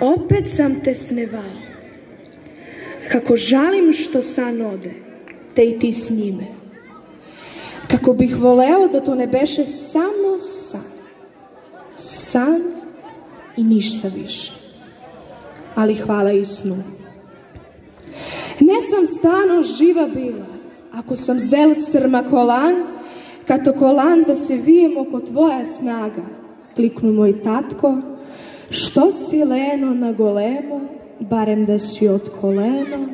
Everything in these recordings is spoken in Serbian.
Opet sam te snevao, kako žalim što san ode, te i ti s njime. Kako bih voleo da to ne beše samo san. San i ništa više. Ali hvala i snu. Ne sam stano živa bila, ako sam zel srma kolan, kato kolan da se vijem oko tvoja snaga. Kliknu moj tatko, što si leno na golemo, barem da si od koleno.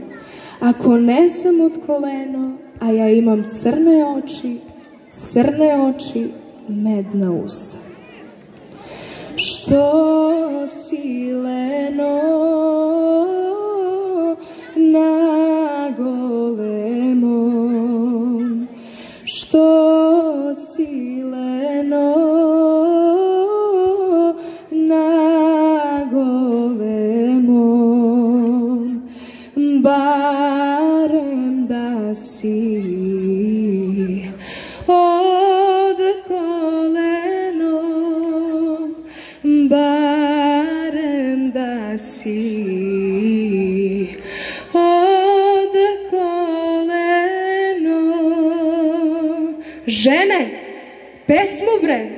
Ako ne sam od koleno, a ja imam crne oči, medna usta. Što si leno na golemo, što si leno na golemo, barem da si od koleno, barem da si od koleno. Žene, pesmu bre,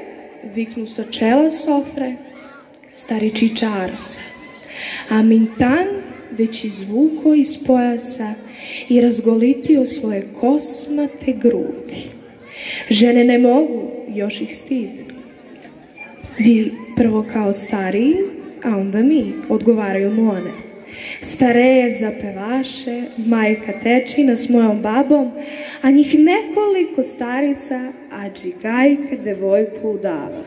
viknu sa čela sofre stari čiča Arsa, a Mintan već izvuko iz pojasa i razgolitio svoje kosmate grudi. Žene ne mogu, još ih stid. Vi prvo kao stariji, a onda mi, odgovaraju mu one. Stareje zapevaše, majka tečina s mojom babom, a njih nekoliko starica, a džigajka devojku udava.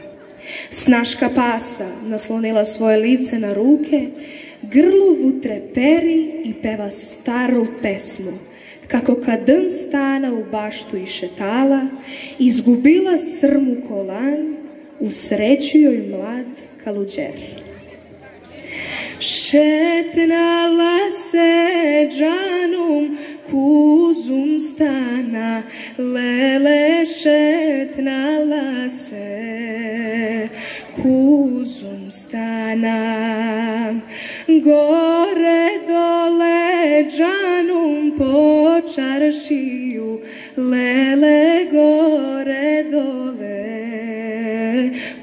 Snaška pasa naslonila svoje lice na ruke, grlu treperi i peva staru pesmu, kako kad dan stana u baštu išetala, izgubila srmu kolan, usrećuju joj mlad kaluđer. Šetnala se džanum kuzum stana, lele šetnala se kuzum stana. Gore dole džanum po čaršiju, lele gore dole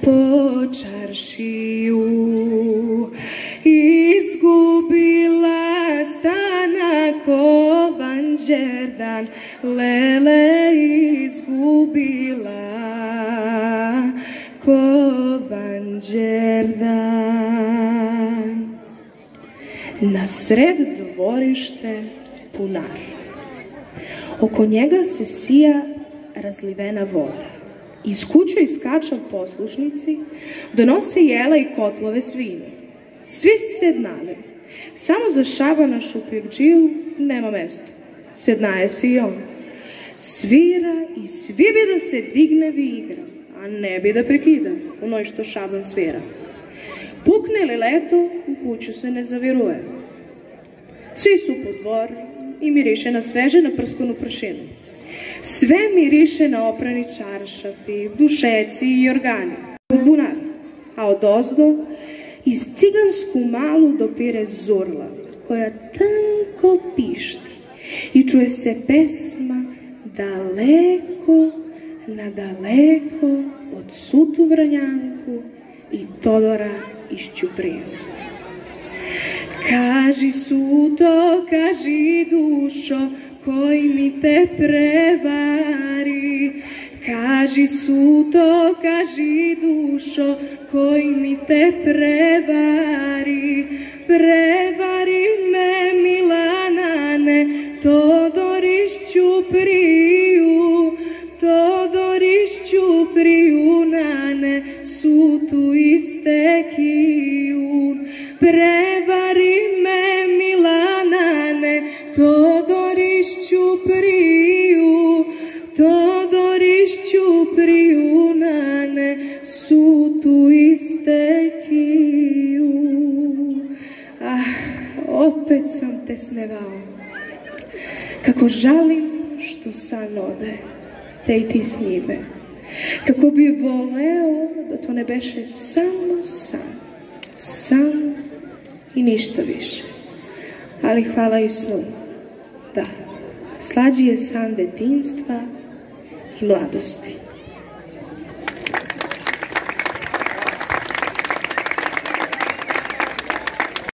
po čaršiju. Izgubila stana ko vanđerdan, lele izgubila ko vanđerdan. Na sred dvorište punar. Oko njega se sija razlivena voda. Iz kuće iskaču poslušnici, donose jela i kotlove s vinom. Svi sednali. Samo za Šabana Šupirđiju nema mesta. Sednaje se i on. Svira i svi bi da se digne vi igra, a ne bi da prekida onoj što Šaban svira. Pukne li leto, u kuću se ne zaviruje. Svi su po dvor i miriše na sveže naprskanu pršinu. Sve miriše na oprani čaršafi, dušeci i organi, bunar, a odozdo iz cigansku malu dopire zurla, koja tanko pišti i čuje se pesma daleko, nadaleko od Sutu Vranjanku i Todora iz Ćuprije. Kaži Suto, kaži dušo, koji mi te prevari. Kaži Suto, kaži dušo, koji mi te prevari. Prevari me Milanane, Todoriš Ćupriju, Todoriš Ćupriju nane, Sutu istekiju. Prevari me Milanane, Todoriš Ćupriju, Todoriš Ćupriju nane, Sutu istekiju. Opet sam te snevao, kako žalim što što san ode, te i ti s njime. Kako bi voleo da to ne beše samo san i ništa više. Ali hvala i snu, da, slađi je san detinjstva i mladosti.